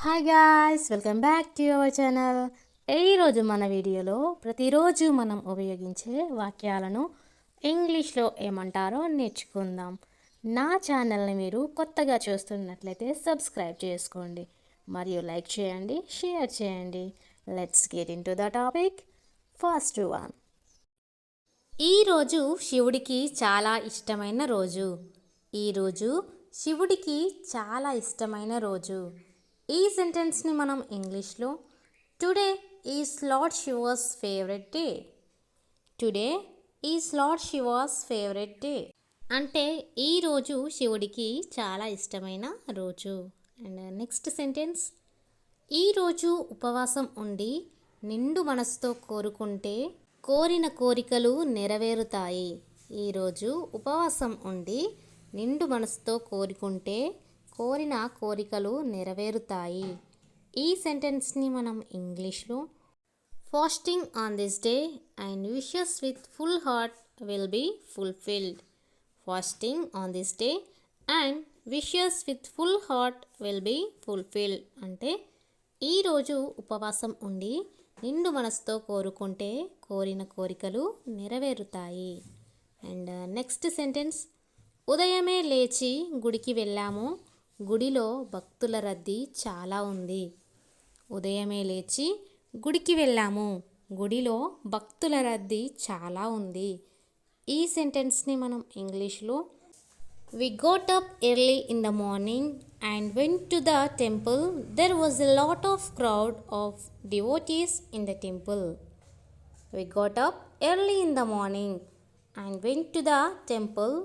Hi guys, welcome back to our channel. ఈరోజు మన వీడియోలో ప్రతిరోజు మనం ఉపయోగించే వాక్యాలను ఇంగ్లీష్లో ఏమంటారో నేర్చుకుందాం. నా ఛానల్ని మీరు కొత్తగా చూస్తున్నట్లయితే సబ్స్క్రైబ్ చేసుకోండి మరియు లైక్ చేయండి, షేర్ చేయండి. Let's get in to the topic. First one. ఈరోజు శివుడికి చాలా ఇష్టమైన రోజు. ఈరోజు శివుడికి చాలా ఇష్టమైన రోజు. ఈ సెంటెన్స్ని మనం ఇంగ్లీష్లో today is lord she was favourite day. Today is lord she was favourite day అంటే ఈరోజు శివుడికి చాలా ఇష్టమైన రోజు. అండ్ నెక్స్ట్ సెంటెన్స్, ఈరోజు ఉపవాసం ఉండి నిండు మనసుతో కోరుకుంటే కోరిన కోరికలు నెరవేరుతాయి. ఈరోజు ఉపవాసం ఉండి నిండు మనసుతో కోరుకుంటే కోరిన కోరికలు నెరవేరుతాయి. ఈ సెంటెన్స్ని మనం ఇంగ్లీష్లో fasting on this day and wishes with full heart will be fulfilled. Fasting on this day and wishes with full heart will be fulfilled అంటే ఈరోజు ఉపవాసం ఉండి నిండు మనసుతో కోరుకుంటే కోరిన కోరికలు నెరవేరుతాయి. అండ్ నెక్స్ట్ సెంటెన్స్, ఉదయమే లేచి గుడికి వెళ్ళాము, గుడిలో భక్తుల రద్దీ చాలా ఉంది. ఉదయమే లేచి గుడికి వెళ్ళాము, గుడిలో భక్తుల రద్దీ చాలా ఉంది. ఈ సెంటెన్స్ని మనం ఇంగ్లీష్లో We got up early in the morning and went to the temple. There was a lot of crowd of devotees in the temple. We got up early in the morning and went to the temple.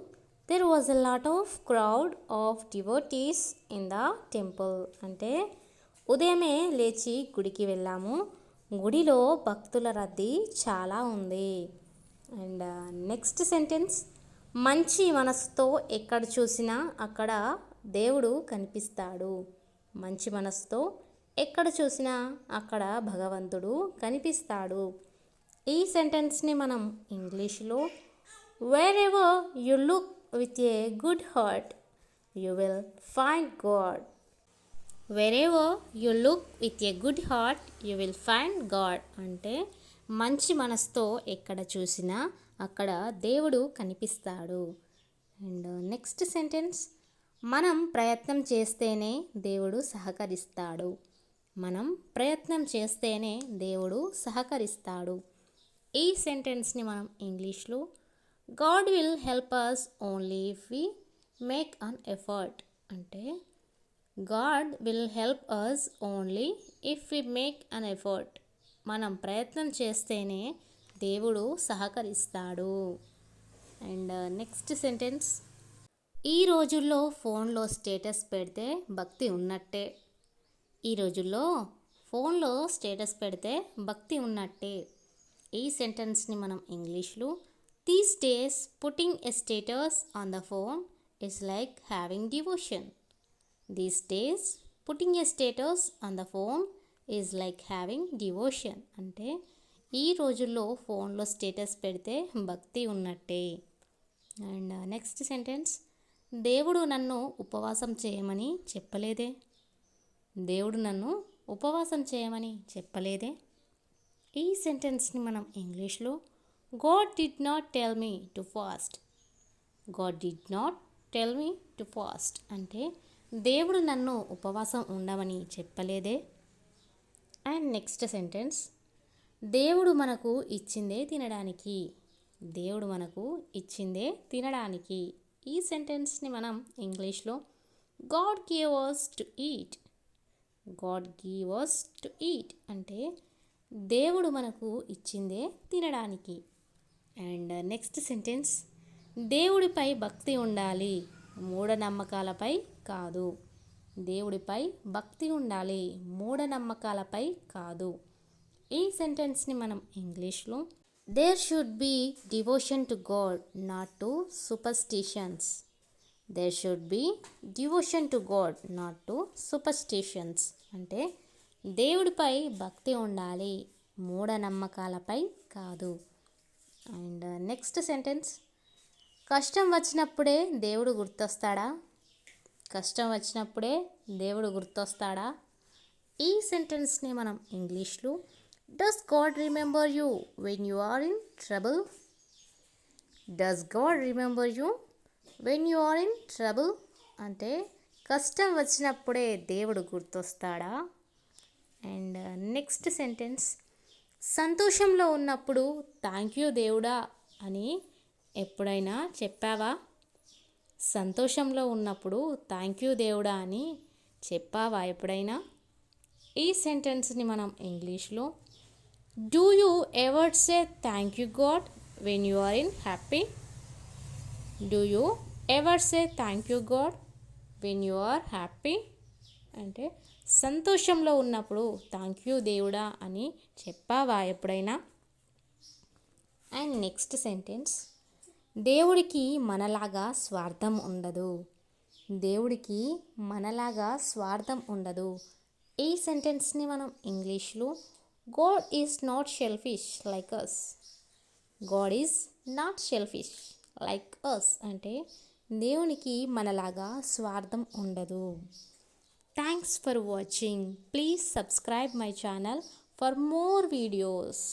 There was a lot of crowd of devotees in the temple. అంటే ఉదయమే లేచి గుడికి వెళ్ళాము, గుడిలో భక్తుల రద్దీ చాలా ఉంది. అండ్ నెక్స్ట్ సెంటెన్స్, మంచి మనసుతో ఎక్కడ చూసినా అక్కడ దేవుడు కనిపిస్తాడు. మంచి మనసుతో ఎక్కడ చూసినా అక్కడ భగవంతుడు కనిపిస్తాడు. ఈ సెంటెన్స్ని మనం ఇంగ్లీష్లో wear ever you look with a good heart you will find God. Wherever you look with a good heart you will find God అంటే మంచి మనసుతో ఎక్కడ చూసినా అక్కడ దేవుడు కనిపిస్తాడు. అండ్ నెక్స్ట్ సెంటెన్స్, మనం ప్రయత్నం చేస్తేనే దేవుడు సహకరిస్తాడు. మనం ప్రయత్నం చేస్తేనే దేవుడు సహకరిస్తాడు. ఈ సెంటెన్స్ని మనం ఇంగ్లీష్లో God will help us only if we make an effort అంటే God will help us only if we make an effort. మనం ప్రయత్నం చేస్తేనే దేవుడు సహకరిస్తాడు. అండ్ నెక్స్ట్ సెంటెన్స్, ఈ రోజుల్లో ఫోన్లో స్టేటస్ పెడితే భక్తి ఉన్నట్టే. ఈ రోజుల్లో ఫోన్లో స్టేటస్ పెడితే భక్తి ఉన్నట్టే. ఈ సెంటెన్స్ని మనం ఇంగ్లీష్లో these days putting a status on the phone is like having devotion. These days putting a status on the phone is like having devotion అంటే ఈ రోజుల్లో ఫోన్లో స్టేటస్ పెడితే భక్తి ఉన్నట్టే. అండ్ నెక్స్ట్ సెంటెన్స్, దేవుడు నన్ను ఉపవాసం చేయమని చెప్పలేదే. దేవుడు నన్ను ఉపవాసం చేయమని చెప్పలేదే. ఈ సెంటెన్స్ని మనం ఇంగ్లీష్లో God did not tell me to fast. God did not tell me to fast అంటే దేవుడు నన్ను ఉపవాసం ఉండమని చెప్పలేదే. అండ్ నెక్స్ట్ సెంటెన్స్, దేవుడు మనకు ఇచ్చిందే తినడానికి. దేవుడు మనకు ఇచ్చిందే తినడానికి. ఈ సెంటెన్స్ని మనం ఇంగ్లీష్లో God gave us to eat. God gave us to eat అంటే దేవుడు మనకు ఇచ్చిందే తినడానికి. అండ్ నెక్స్ట్ సెంటెన్స్, దేవుడిపై భక్తి ఉండాలి, మూఢనమ్మకాలపై కాదు. దేవుడిపై భక్తి ఉండాలి, మూఢనమ్మకాలపై కాదు. ఈ సెంటెన్స్ని మనం ఇంగ్లీష్లో there should be devotion to God not to superstitions. There should be devotion to God not to superstitions అంటే దేవుడిపై భక్తి ఉండాలి, మూఢనమ్మకాలపై కాదు. అండ్ నెక్స్ట్ సెంటెన్స్, కష్టం వచ్చినప్పుడే దేవుడు గుర్తొస్తాడా. కష్టం వచ్చినప్పుడే దేవుడు గుర్తొస్తాడా ఈ సెంటెన్స్ని మనం ఇంగ్లీష్లో does God remember you when you are in trouble? Does God remember you when you are in trouble అంటే కష్టం వచ్చినప్పుడే దేవుడు గుర్తొస్తాడా? అండ్ నెక్స్ట్ సెంటెన్స్, సంతోషంలో ఉన్నప్పుడు థ్యాంక్ యూ దేవుడా అని ఎప్పుడైనా చెప్పావా? సంతోషంలో ఉన్నప్పుడు థ్యాంక్ యూ దేవుడా అని చెప్పావా ఎప్పుడైనా? ఈ సెంటెన్స్ని మనం ఇంగ్లీష్లో do you ever say thank you God when you are in happy? Do you ever say thank you God when you are happy అంటే సంతోషంలో ఉన్నప్పుడు థ్యాంక్ యూ దేవుడా అని చెప్పావా ఎప్పుడైనా? అండ్ నెక్స్ట్ సెంటెన్స్, దేవుడికి మనలాగా స్వార్థం ఉండదు. దేవుడికి మనలాగా స్వార్థం ఉండదు. ఈ సెంటెన్స్ని మనం ఇంగ్లీష్లో God is not selfish like us. God is not selfish like us అంటే దేవునికి మనలాగా స్వార్థం ఉండదు. Thanks for watching. Please subscribe my channel for more videos.